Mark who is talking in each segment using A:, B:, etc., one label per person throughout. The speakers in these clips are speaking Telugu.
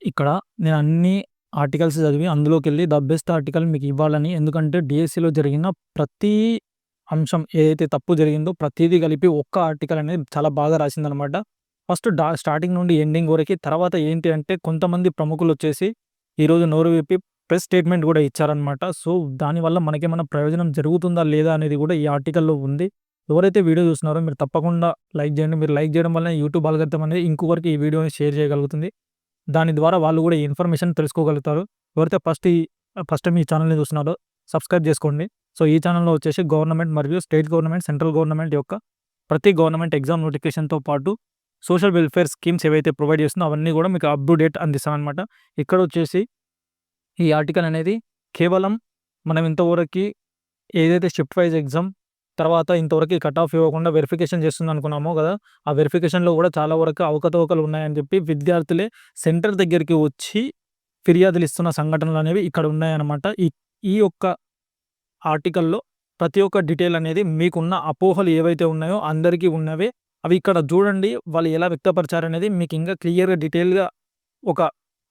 A: ఇక్కడ నేను అన్ని ఆర్టికల్స్ చదివి అందులోకెళ్ళి ద బెస్ట్ ఆర్టికల్ మీకు ఇవ్వాలని. ఎందుకంటే డీఎస్సీలో జరిగిన ప్రతి అంశం ఏదైతే తప్పు జరిగిందో ప్రతీదీ కలిపి ఒక్క ఆర్టికల్ అనేది చాలా బాగా రాసిందనమాట. ఫస్ట్ స్టార్టింగ్ నుండి ఎండింగ్ వరకి. తర్వాత ఏంటి అంటే కొంతమంది ప్రముఖులొచ్చేసి ఈరోజు నోరు విప్పి ప్రెస్ స్టేట్మెంట్ కూడా ఇచ్చారనమాట. సో, దానివల్ల మనకేమన్నా ప్రయోజనం జరుగుతుందా లేదా అనేది కూడా ఈ ఆర్టికల్‌లో ఉంది. ఎవరైతే వీడియో చూస్తున్నారో మీరు తప్పకుండా లైక్ చేయండి. మీరు లైక్ చేయడం వల్ల యూట్యూబ్ అల్గారిథం అనేది ఇంకొకరికి ఈ వీడియోని షేర్ చేయగలుగుతుంది. దాని ద్వారా వాళ్ళు కూడా ఈ ఇన్ఫర్మేషన్ తెలుసుకోగలుగుతారు. ఎవరైతే ఫస్ట్ టైమ్ ఈ ఛానెల్‌ని చూస్తున్నారో సబ్స్క్రైబ్ చేసుకోండి. సో, ఈ ఛానెల్‌లో వచ్చేసి గవర్నమెంట్ మరియు స్టేట్ గవర్నమెంట్, సెంట్రల్ గవర్నమెంట్ యొక్క ప్రతి గవర్నమెంట్ ఎగ్జామ్ నోటిఫికేషన్‌తో పాటు సోషల్ వెల్ఫేర్ స్కీమ్స్ ఏవైతే ప్రొవైడ్ చేస్తుందో అవన్నీ కూడా మీకు అప్ టు డేట్ అందిస్తామనమాట. ఇక్కడొచ్చేసి ఈ ఆర్టికల్ అనేది కేవలం మనం ఇంతవరకి ఏదైతే షిఫ్ట్ వైజ్ ఎగ్జామ్ తర్వాత ఇంతవరకు కట్ ఆఫ్ ఇవ్వకుండా వెరిఫికేషన్ చేస్తుందనుకున్నామో కదా! ఆ వెరిఫికేషన్‌లో కూడా చాలా వరకు అవకతవకలు ఉన్నాయని చెప్పి విద్యార్థులే సెంటర్ దగ్గరికి వచ్చి ఫిర్యాదులు ఇస్తున్న సంఘటనలనేవి ఇక్కడ ఉన్నాయన్నమాట. ఈ ఈ యొక్క ఆర్టికల్‌లో ప్రతి ఒక్క డీటెయిల్ అనేది మీకున్న అపోహలు ఏవైతే ఉన్నాయో అందరికీ ఉన్నవే. అవి ఇక్కడ చూడండి. వాళ్ళు ఎలా వ్యక్తపరిచారనేది మీకు ఇంకా క్లియర్‌గా డీటెయిల్‌గా ఒక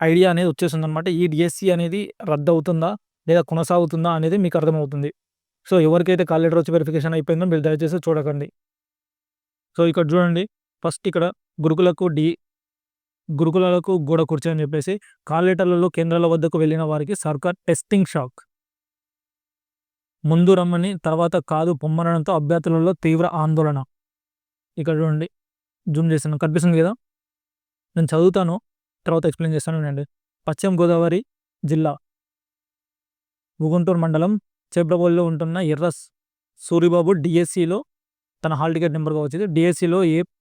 A: ఐడియా అనేది వచ్చేస్తుందనమాట. ఈ డీఎస్సీ అనేది రద్దవుతుందా? లేదా కొనసాగుతుందా? అనేది మీకు అర్థమవుతుంది. సో, ఎవరికైతే కాల్ లెటర్ వచ్చి వెరిఫికేషన్ అయిపోయిందో మీరు దయచేసి చూడకండి. సో, ఇక్కడ చూడండి. ఫస్ట్ ఇక్కడ గురుకులకు డి గురుకులాలకు గోడ కుర్చీ అని చెప్పేసి కాల్ లెటర్లలో కేంద్రాల వద్దకు వెళ్ళిన వారికి సర్కార్ టెస్టింగ్ షాక్. ముందు రమ్మని తర్వాత కాదు పొమ్మనడంతో అభ్యర్థులలో తీవ్ర ఆందోళన. ఇక్కడ చూడండి. జూమ్ చేశాను. కనిపిస్తుంది కదా! నేను చదువుతాను. తర్వాత ఎక్స్‌ప్లెయిన్ చేస్తాను వినండి. పశ్చిమ గోదావరి జిల్లా గుంటూరు మండలం చేబ్రోలులో ఉంటున్న ఎర్ర సూరిబాబు డీఎస్సీలో తన హాల్ టికెట్ నెంబర్‌గా వచ్చింది. డీఎస్సీలో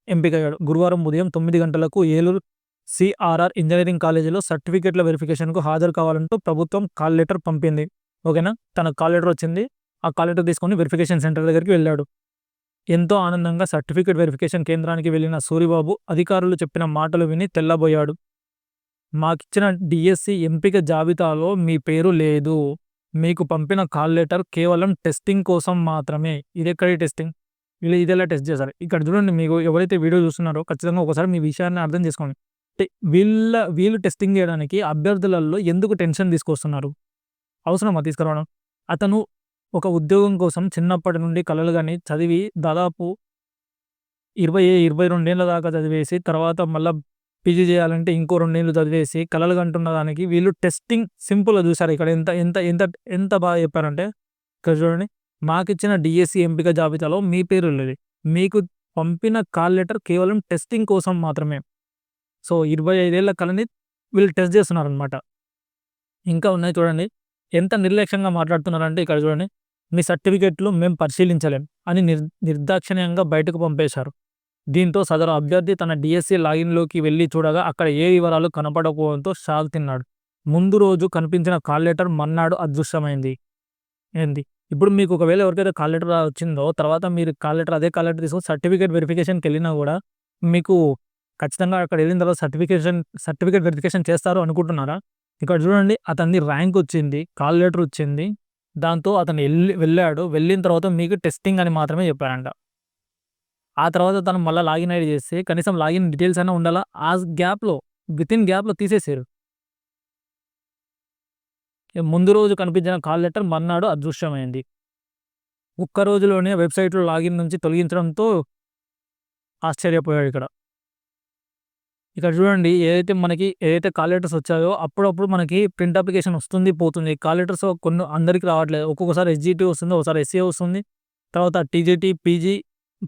A: ఎంపికయ్యాడు. గురువారం ఉదయం 9 గంటలకు ఏలూరు సీఆర్ఆర్ ఇంజినీరింగ్ కాలేజీలో సర్టిఫికేట్ల వెరిఫికేషన్‌కు హాజరు కావాలంటూ ప్రభుత్వం కాల్ లెటర్ పంపింది. ఓకేనా! తనకు కాల్ లెటర్ వచ్చింది. ఆ కాల్ లెటర్ తీసుకొని వెరిఫికేషన్ సెంటర్ దగ్గరికి వెళ్ళాడు. ఎంతో ఆనందంగా సర్టిఫికేట్ వెరిఫికేషన్ కేంద్రానికి వెళ్ళిన సూరిబాబు అధికారులు చెప్పిన మాటలు విని తెల్లబోయాడు. మాకిచ్చిన డీఎస్సీ ఎంపిక జాబితాలో మీ పేరు లేదు. మీకు పంపిన కాల్ లెటర్ కేవలం టెస్టింగ్ కోసం మాత్రమే. ఇదెక్కడి టెస్టింగ్? వీళ్ళు ఇదెలా టెస్ట్ చేశారు? ఇక్కడ చూడండి. మీకు ఎవరైతే వీడియో చూస్తున్నారో ఖచ్చితంగా ఒకసారి మీ విషయాన్ని అర్థం చేసుకోండి. అంటే వీళ్ళు టెస్టింగ్ చేయడానికి అభ్యర్థులలో ఎందుకు టెన్షన్ తీసుకొస్తున్నారు? అవసరమా తీసుకురావడం? అతను ఒక ఉద్యోగం కోసం చిన్నప్పటి నుండి కలలుగని చదివి దాదాపు 22 ఏళ్ల దాకా చదివేసి తర్వాత మళ్ళా పీజీ చేయాలంటే ఇంకో 2 ఏళ్లు చదివేసి కలలు కంటున్న దానికి వీళ్ళు టెస్టింగ్ సింపుల్‌గా చూసారు. ఇక్కడ ఎంత ఎంత ఎంత ఎంత బాగా చెప్పారంటే ఇక్కడ చూడండి. మాకిచ్చిన డీఎస్సీ ఎంపిక జాబితాలో మీ పేరు లేదు. మీకు పంపిన కాల్ లెటర్ కేవలం టెస్టింగ్ కోసం మాత్రమే. సో, 25 ఏళ్ల కలని వీళ్ళు టెస్ట్ చేస్తున్నారనమాట. ఇంకా ఉన్నాయి చూడండి. ఎంత నిర్లక్ష్యంగా మాట్లాడుతున్నారంటే ఇక్కడ చూడండి. మీ సర్టిఫికేట్లు మేము పరిశీలించలేం అని నిర్దాక్షిణ్యంగా బయటకు పంపేశారు. దీంతో సదరు అభ్యర్థి తన డీఎస్సీ లాగిన్‌లోకి వెళ్లి చూడగా అక్కడ ఏ వివరాలు కనపడకపోవడంతో షాక్ తిన్నాడు. ముందు రోజు కనిపించిన కాల్ లెటర్ మర్నాడు అదృశ్యమైంది. ఏంది? ఇప్పుడు మీకు ఒకవేళ ఎవరికైతే కాల్ లెటర్ వచ్చిందో తర్వాత మీరు అదే కాల్ లెటర్ తీసుకొని సర్టిఫికేట్ వెరిఫికేషన్‌కెళ్ళినా గూడా మీకు ఖచ్చితంగా అక్కడ ఎళ్ళిన తర్వాత సర్టిఫికేట్ వెరిఫికేషన్ చేస్తారు అనుకుంటున్నారా? ఇక్కడ చూడండి. అతనిది ర్యాంక్ వచ్చింది. కాల్ లెటర్ వచ్చింది. దాంతో అతను వెళ్ళాడు. వెళ్ళిన తర్వాత మీకు టెస్టింగ్ అని మాత్రమే చెప్పారంట. ఆ తర్వాత తను మళ్ళా లాగిన్ ఐడీ చేస్తే కనీసం లాగిన్ డీటెయిల్స్ అయినా ఉండాలా. ఆ వితిన్ గ్యాప్‌లో తీసేసారు. ముందు రోజు కనిపించిన కాల్ లెటర్ మర్నాడు అదృశ్యమైంది. ఒక్క రోజులోనే వెబ్‌సైట్‌లో లాగిన్ నుంచి తొలగించడంతో ఆశ్చర్యపోయాడు ఇక్కడ. ఇక్కడ చూడండి. ఏదైతే కాల్ లెటర్స్ వచ్చాయో అప్పుడప్పుడు మనకి ప్రింట్ అప్లికేషన్ వస్తుంది, పోతుంది. కాల్ లెటర్స్ కొన్ని అందరికి రావట్లేదు. ఒక్కొక్కసారి ఎస్‌జీటీ వస్తుంది. ఒకసారి ఎస్‌ఏ వస్తుంది. తర్వాత టీజీటీ, పీజీ,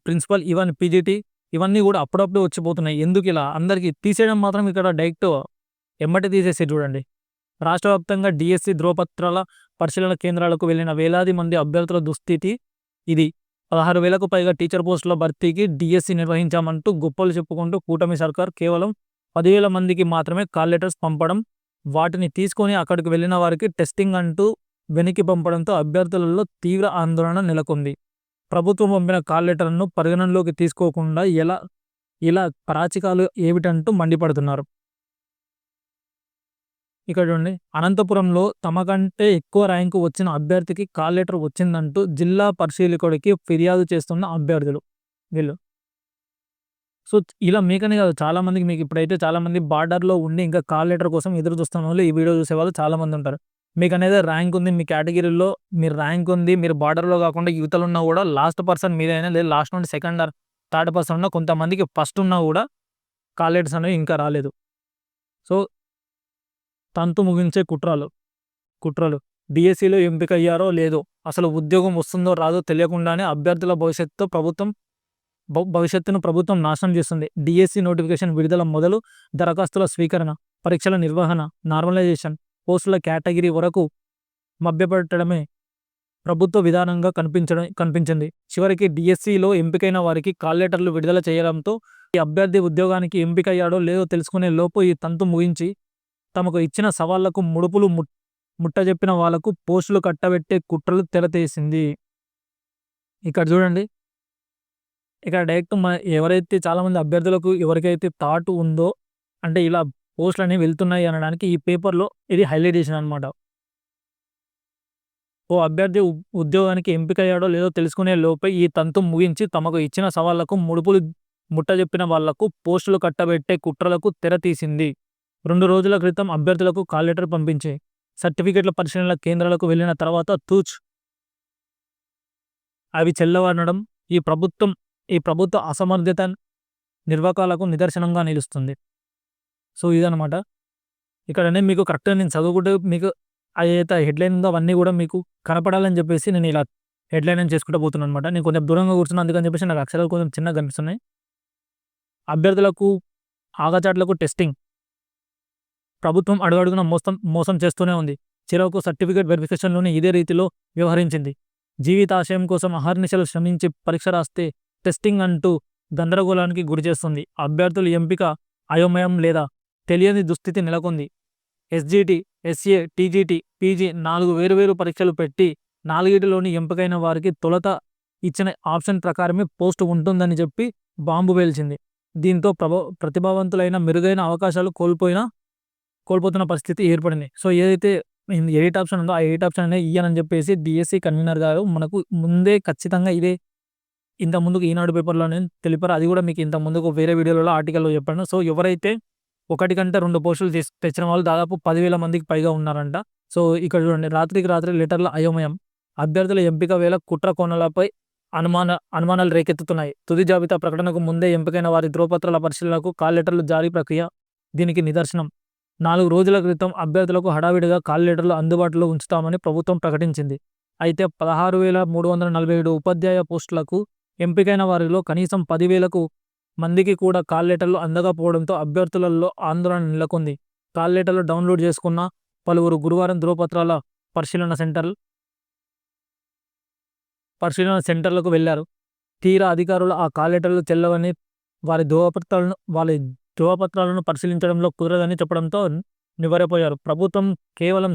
A: ప్రిన్సిపల్ పీజీటీ ఇవన్నీ కూడా అప్పుడప్పుడు వచ్చిపోతున్నాయి. ఎందుకిలా? అందరికి తీసేయడం మాత్రం ఇక్కడ డైరెక్ట్ ఎమ్మటే తీసేసారు చూడండి. రాష్ట్ర వ్యాప్తంగా డీఎస్సీ ధ్రువపత్రాల పరిశీలన కేంద్రాలకు వెళ్లిన వేలాది మంది అభ్యర్థుల దుస్థితి ఇది. 16,000కు పైగా టీచర్ పోస్టుల భర్తీకి డీఎస్సీ నిర్వహించామంటూ గొప్పలు చెప్పుకుంటూ కూటమి సర్కార్ కేవలం 10,000 మందికి మాత్రమే కాల్ లెటర్స్ పంపడం, వాటిని తీసుకొని అక్కడికి వెళ్లిన వారికి టెస్టింగ్ అంటూ వెనక్కి పంపడంతో అభ్యర్థులలో తీవ్ర ఆందోళన నెలకొంది. ప్రభుత్వం పంపిన కాల్ లెటర్‌లను పరిగణనలోకి తీసుకోకుండా ఇలా పరాచికాలు ఏమిటంటూ మండిపడుతున్నారు. ఇక్కడ చూడండి. అనంతపురంలో తమ కంటే ఎక్కువ ర్యాంకు వచ్చిన అభ్యర్థికి కాల్ లెటర్ వచ్చిందంటూ జిల్లా పరిశీలకుడికి ఫిర్యాదు చేస్తున్న అభ్యర్థులు వీళ్ళు. సో, ఇలా మీకనే కాదు చాలా మందికి మీకిప్పుడైతే చాలా మంది బార్డర్‌లో ఉండి ఇంకా కాల్ లెటర్ కోసం ఎదురు చూస్తున్నోళ్ళు ఈ వీడియో చూసేవాళ్ళు చాలా మందుంటారు. మీకనేది ర్యాంక్ ఉంది. మీ కేటగిరీలో మీరు ర్యాంక్ ఉంది. మీరు బార్డర్‌లో కాకుండా యువతలున్నా కూడా లాస్ట్ పర్సన్ మీరైనా లేదా లాస్ట్ నుండి సెకండ్ ఆర్ థర్డ్ పర్సన్ ఉన్నా కొంతమందికి ఫస్ట్ ఉన్నా కూడా కాల్ లెటర్స్ అనేవి ఇంకా రాలేదు. సో, తంతు ముగించే కుట్రలు. డీఎస్సీలో ఎంపికయ్యారో లేదో, అసలు ఉద్యోగం వస్తుందో రాదో తెలియకుండానే అభ్యర్థుల భవిష్యత్తును ప్రభుత్వం నాశనం చేస్తుంది. డీఎస్సీ నోటిఫికేషన్ విడుదల మొదలు దరఖాస్తుల స్వీకరణ, పరీక్షల నిర్వహణ, నార్మలైజేషన్, పోస్టుల కేటగిరీ వరకు మభ్యపెట్టడమే ప్రభుత్వ విధానంగా కనిపించింది. చివరికి డీఎస్సీలో ఎంపికైన వారికి కాల్ లెటర్లు విడుదల చేయడంతో ఈ అభ్యర్థి ఉద్యోగానికి ఎంపికయ్యాడో లేదో తెలుసుకునే లోపు ఈ తంతు ముగించి తమకు ఇచ్చిన సవాళ్లకు ముడుపులు ముట్టజెప్పిన వాళ్లకు పోస్టులు కట్టబెట్టే కుట్రలు తెరతీసింది. ఇక్కడ చూడండి, ఇక్కడ డైరెక్ట్ ఎవరైతే చాలామంది అభ్యర్థులకు ఎవరికైతే థాట్ ఉందో అంటే ఇలా పోస్టులనేవి వెళ్తున్నాయి అనడానికి ఈ పేపర్‌లో ఇది హైలైట్ చేశారనమాట. ఓ అభ్యర్థి ఉద్యోగానికి ఎంపికయ్యాడో లేదో తెలుసుకునే లోపే ఈ తంతు ముగించి తమకు ఇచ్చిన సవాళ్లకు ముడుపులు ముట్టజెప్పిన వాళ్లకు పోస్టులు కట్టబెట్టే కుట్రలకు తెరతీసింది. 2 రోజుల క్రితం అభ్యర్థులకు కాల్ లెటర్ పంపించి సర్టిఫికెట్ల పరిశీలన కేంద్రాలకు వెళ్లిన తర్వాత అవి చెల్లవనడం ఈ ప్రభుత్వ అసమర్థత నిర్వాకాలకు నిదర్శనంగా నిలుస్తుంది. సో, ఇదనమాట. ఇక్కడనే మీకు కరెక్ట్‌గా నేను చదువుకుంటే మీకు ఏదైతే హెడ్‌లైన్ ఉందో అవన్నీ కూడా మీకు కనపడాలని చెప్పేసి నేను ఇలా హెడ్‌లైన్ అని చేసుకుంటూ పోతున్నాననమాట. నేను కొంచెం దూరంగా కూర్చున్నా అందుకని చెప్పేసి నాకు అక్షరాలు కొంచెం చిన్నగా కనిపిస్తున్నాయి. అభ్యర్థులకు ఆగచాట్లకు టెస్టింగ్. ప్రభుత్వం అడుగడుగునా మోసం చేస్తూనే ఉంది. చివరకు సర్టిఫికేట్ వెరిఫికేషన్‌లోనే ఇదే రీతిలో వ్యవహరించింది. జీవితాశయం కోసం అహర్నిశలు శ్రమించి పరీక్ష రాస్తే టెస్టింగ్ అంటూ గందరగోళానికి గురిచేస్తుంది. అభ్యర్థుల ఎంపిక అయోమయం లేదా తెలియని దుస్థితి నెలకొంది. ఎస్‌జీటీ, ఎస్‌ఏ, టీజీటీ, పీజీ 4 వేర్వేరు పరీక్షలు పెట్టి నాలుగిటిలోని ఎంపికైన వారికి తొలుత ఇచ్చిన ఆప్షన్ ప్రకారమే పోస్ట్ ఉంటుందని చెప్పి బాంబు పేల్చింది. దీంతో ప్రతిభావంతులైన మెరుగైన అవకాశాలు కోల్పోతున్న పరిస్థితి ఏర్పడింది. సో, ఏదైతే 8 ఆప్షన్ ఉందో ఆ 8 ఆప్షన్ అనేది ఇయ్యనని చెప్పేసి డీఎస్సీ కన్వీనర్ గారు మనకు ముందే ఖచ్చితంగా ఇదే ఇంతకుముందుకు ఈనాడు పేపర్‌లోనే తెలిపారు. అది కూడా మీకు ఇంతకుముందుకు వేరే వీడియోలలో ఆర్టికల్‌లో చెప్పాను. సో, ఎవరైతే 1 కంటే 2 పోస్టులు తెచ్చిన వాళ్ళు దాదాపు 10,000 మందికి పైగా ఉన్నారంట. సో, ఇక్కడ చూడండి, రాత్రికి రాత్రి లెటర్ల అయోమయం. అభ్యర్థుల ఎంపిక వేళ కుట్ర కోణాలపై అనుమానాలు రేకెత్తుతున్నాయి. తుది జాబితా ప్రకటనకు ముందే ఎంపికైన వారి ధ్రువపత్రాల పరిశీలనకు కాల్ లెటర్లు జారీ ప్రక్రియ దీనికి నిదర్శనం. 4 రోజుల క్రితం అభ్యర్థులకు హడావిడిగా కాల్ లెటర్లు అందుబాటులో ఉంచుతామని ప్రభుత్వం ప్రకటించింది. అయితే 16,347 ఉపాధ్యాయ పోస్టులకు ఎంపికైన వారిలో కనీసం 10,000 మందికి కూడా కాల్ లెటర్లు అందకపోవడంతో అభ్యర్థులలో ఆందోళన నెలకొంది. కాల్ లెటర్లు డౌన్లోడ్ చేసుకున్న పలువురు గురువారం ధ్రువపత్రాల పరిశీలన సెంటర్లకు వెళ్లారు. తీరా అధికారులు ఆ కాల్ లెటర్లు చెల్లవని వారి ధ్రువపత్రాలను పరిశీలించడంలో కుదరదని చెప్పడంతో నివ్వెరపోయారు. ప్రభుత్వం కేవలం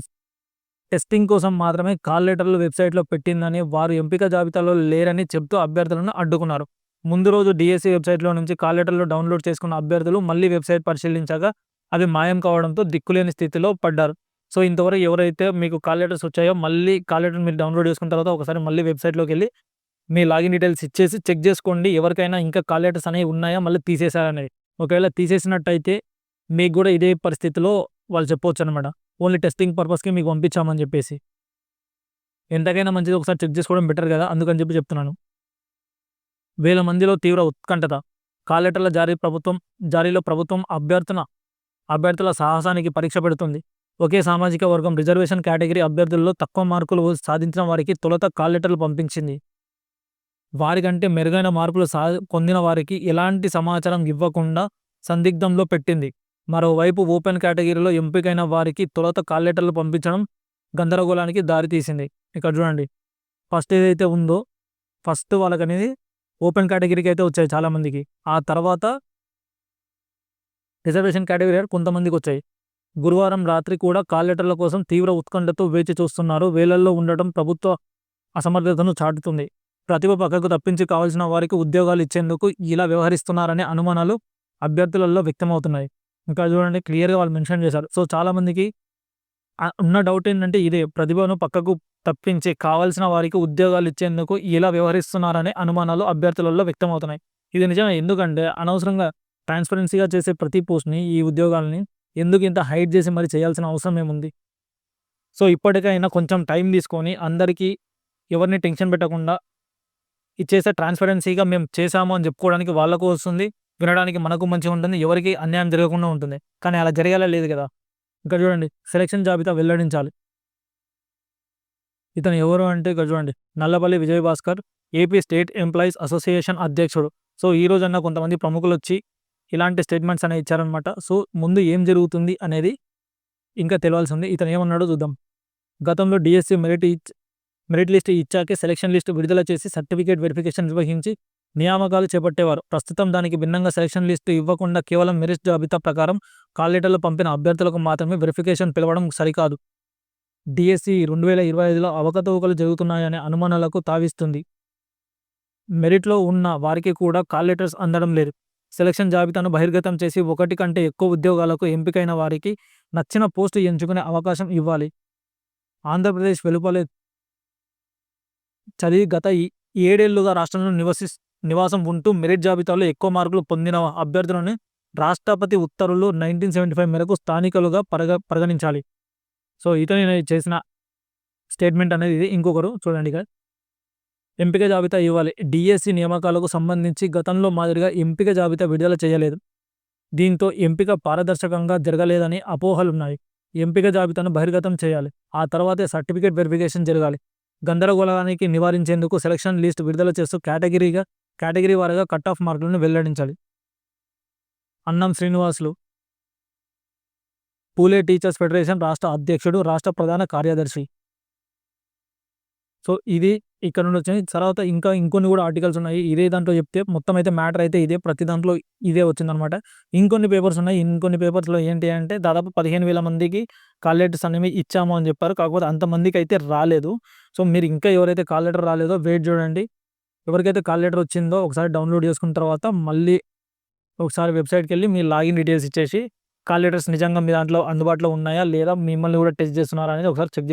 A: టెస్టింగ్ కోసం మాత్రమే కాల్ లెటర్లు వెబ్సైట్లో పెట్టిందని, వారు ఎంపిక జాబితాలో లేరని చెబుతూ అభ్యర్థులను అడ్డుకున్నారు. ముందు రోజు డీఎస్సీ వెబ్సైట్లో నుంచి కాల్ లెటర్లు డౌన్లోడ్ చేసుకున్న అభ్యర్థులు మళ్లీ వెబ్సైట్ పరిశీలించగా అవి మాయం కావడంతో దిక్కులేని స్థితిలో పడ్డారు. సో, ఇంతవరకు ఎవరైతే మీకు కాల్ లెటర్స్ వచ్చాయో మళ్ళీ కాల్ లెటర్ మీరు డౌన్లోడ్ చేసుకున్న తర్వాత ఒకసారి మళ్ళీ వెబ్సైట్లోకి వెళ్ళి మీ లాగిన్ డీటెయిల్స్ ఇచ్చేసి చెక్ చేసుకోండి. ఎవరికైనా ఇంకా కాల్ లెటర్స్ అనేవి ఉన్నాయా, మళ్ళీ తీసేశారనేది. ఒకవేళ తీసేసినట్టయితే మీకు కూడా ఇదే పరిస్థితిలో వాళ్ళు చెప్పొచ్చు అనమాట. ఓన్లీ టెస్టింగ్ పర్పస్‌కి మీకు పంపించామని చెప్పేసి. ఎంతకైనా మంచిది ఒకసారి చెక్ చేసుకోవడం బెటర్ కదా, అందుకని చెప్పి చెప్తున్నాను. వేల మందిలో తీవ్ర ఉత్కంఠత. కాల్ లెటర్ల జారీలో ప్రభుత్వం అభ్యర్థుల సాహసానికి పరీక్ష పెడుతుంది. ఒకే సామాజిక వర్గం రిజర్వేషన్ కేటగిరీ అభ్యర్థుల్లో తక్కువ మార్కులు సాధించిన వారికి తొలుత కాల్ లెటర్లు పంపించింది. వారికంటే మెరుగైన మార్కులు పొందిన వారికి ఎలాంటి సమాచారం ఇవ్వకుండా సందిగ్ధంలో పెట్టింది. మరోవైపు ఓపెన్ కేటగిరీలో ఎంపికైన వారికి తొలుత కాల్ లెటర్లు పంపించడం గందరగోళానికి దారితీసింది. ఇక్కడ చూడండి, ఫస్ట్ ఏదైతే ఉందో ఫస్ట్ వాళ్ళకనేది ఓపెన్ కేటగిరీకి అయితే వచ్చాయి చాలామందికి. ఆ తర్వాత రిజర్వేషన్ కేటగిరీ కొంతమందికి వచ్చాయి. గురువారం రాత్రి కూడా కాల్ లెటర్ల కోసం తీవ్ర ఉత్కంఠతో వేచి చూస్తున్నారు. వేలల్లో ఉండటం ప్రభుత్వ అసమర్థతను చాటుతుంది. ప్రతిభ పక్కకు తప్పించి కావాల్సిన వారికి ఉద్యోగాలు ఇచ్చేందుకు ఇలా వ్యవహరిస్తున్నారనే అనుమానాలు అభ్యర్థులలో వ్యక్తమవుతున్నాయి. ఇంకా చూడండి, క్లియర్గా వాళ్ళు మెన్షన్ చేశారు. సో, చాలామందికి ఉన్న డౌట్ ఏంటంటే ఇదే, ప్రతిభను పక్కకు తప్పించి కావాల్సిన వారికి ఉద్యోగాలు ఇచ్చేందుకు ఇలా వ్యవహరిస్తున్నారనే అనుమానాలు అభ్యర్థులలో వ్యక్తమవుతున్నాయి. ఇది నిజమే. ఎందుకంటే అనవసరంగా ట్రాన్స్‌పరెన్సీ‌గా చేసే ప్రతి పోస్ట్‌ని ఈ ఉద్యోగాల్ని ఎందుకు ఇంత హైడ్ జేసి మరి చేయాల్సిన అవసరం ఏముంది? సో, ఇప్పటికైనా కొంచెం టైం తీసుకొని అందరికీ ఎవరిని టెన్షన్ పెట్టకుండా ఇచ్చేస్తే ట్రాన్స్‌పరెన్సీ‌గా మేము చేశాము అని చెప్పుకోవడానికి వాళ్ళకు వస్తుంది. వినడానికి మనకు మంచిగుంటుంది. ఎవరికీ అన్యాయం జరగకుండా ఉంటుంది. కానీ అలా జరగాలా లేదు గదా! ఇక్కడ చూడండి సెలక్షన్ జాబితా వెల్లడించాలి. ఇతను ఎవరు అంటే ఇక్కడ చూడండి Nallapalli Vijayabhaskar AP state employees association అధ్యక్షుడు. సో, ఈ రోజన్నా కొంతమంది ప్రముఖులొచ్చి ఇలాంటి స్టేట్మెంట్స్ అనేవి ఇచ్చారనమాట. సో, ముందు ఏం జరుగుతుంది అనేది ఇంకా తెలవాల్సి ఉంది. ఇతను ఏమన్నాడో చూద్దాం. గతంలో డీఎస్సీ మెరిట్ లిస్ట్ ఇచ్చాకే సెలక్షన్ లిస్ట్ విడుదల చేసి సర్టిఫికేట్ వెరిఫికేషన్ నిర్వహించి నియామకాలు చేపట్టేవారు. ప్రస్తుతం దానికి భిన్నంగా సెలక్షన్ లిస్ట్ ఇవ్వకుండా కేవలం మెరిట్ జాబితా ప్రకారం కాల్ లెటర్లు పంపిన అభ్యర్థులకు మాత్రమే వెరిఫికేషన్ పిలవడం సరికాదు. డీఎస్సీ 2025లో అవకతవకలు జరుగుతున్నాయనే అనుమానాలకు తావిస్తుంది. మెరిట్‌లో ఉన్న వారికి కూడా కాల్ లెటర్స్ అందడం లేదు. సెలక్షన్ జాబితాను బహిర్గతం చేసి ఒకటి కంటే ఎక్కువ ఉద్యోగాలకు ఎంపికైన వారికి నచ్చిన పోస్టు ఎంచుకునే అవకాశం ఇవ్వాలి. ఆంధ్రప్రదేశ్ వెలుపలే చదివి గత 7 ఏళ్లుగా రాష్ట్రంలో నివాసం ఉంటూ మెరిట్ జాబితాలో ఎక్కువ మార్కులు పొందిన అభ్యర్థులను రాష్ట్రపతి ఉత్తర్వులు 1975 మేరకు స్థానికులుగా పరిగణించాలి. సో, ఇతను చేసిన స్టేట్మెంట్ అనేది ఇది. ఇంకొకరు చూడండి ఇక ఎంపిక జాబితా ఇవ్వాలి. డీఎస్సీ నియామకాలకు సంబంధించి గతంలో మాదిరిగా ఎంపిక జాబితా విడుదల చేయలేదు. దీంతో ఎంపిక పారదర్శకంగా జరగలేదని అపోహలున్నాయి. ఎంపిక జాబితాను బహిర్గతం చేయాలి. ఆ తర్వాతే సర్టిఫికేట్ వెరిఫికేషన్ జరగాలి. గందరగోళానికి నివారించేందుకు సెలక్షన్ లిస్ట్ విడుదల చేస్తూ కేటగిరీ వారీగా కట్ ఆఫ్ మార్కులను వెల్లడించాలి. అన్నం శ్రీనివాసులు పూలే టీచర్స్ ఫెడరేషన్ రాష్ట్ర అధ్యక్షుడు, రాష్ట్ర ప్రధాన కార్యదర్శి. సో, ఇది ఇక్కడ నుండొచ్చింది. తర్వాత ఇంకా ఇంకొన్ని కూడా ఆర్టికల్స్ ఉన్నాయి. ఇదే దాంట్లో చెప్తే మొత్తం అయితే మ్యాటర్ అయితే ఇదే. ప్రతి దాంట్లో ఇదే వచ్చిందనమాట. ఇంకొన్ని పేపర్స్ ఉన్నాయి. ఇంకొన్ని పేపర్స్‌లో ఏంటి అంటే దాదాపు 15,000 మందికి కాల్ లెటర్స్ అనేవి ఇచ్చాము అని చెప్పారు. కాకపోతే అంతమందికైతే రాలేదు. సో, మీరు ఇంకా ఎవరైతే కాల్ లెటర్ రాలేదో వెయిట్ చూడండి. ఎవరికైతే కాల్ లెటర్ వచ్చిందో ఒకసారి డౌన్‌లోడ్ చేసుకున్న తర్వాత మళ్ళీ ఒకసారి వెబ్‌సైట్‌కెళ్ళి మీ లాగిన్ డీటెయిల్స్ ఇచ్చేసి కాల్ లెటర్స్ నిజంగా మీ దాంట్లో అందుబాటులో ఉన్నాయా? లేదా మిమ్మల్ని కూడా టెస్ట్ చేస్తున్నారా అనేది ఒకసారి చెక్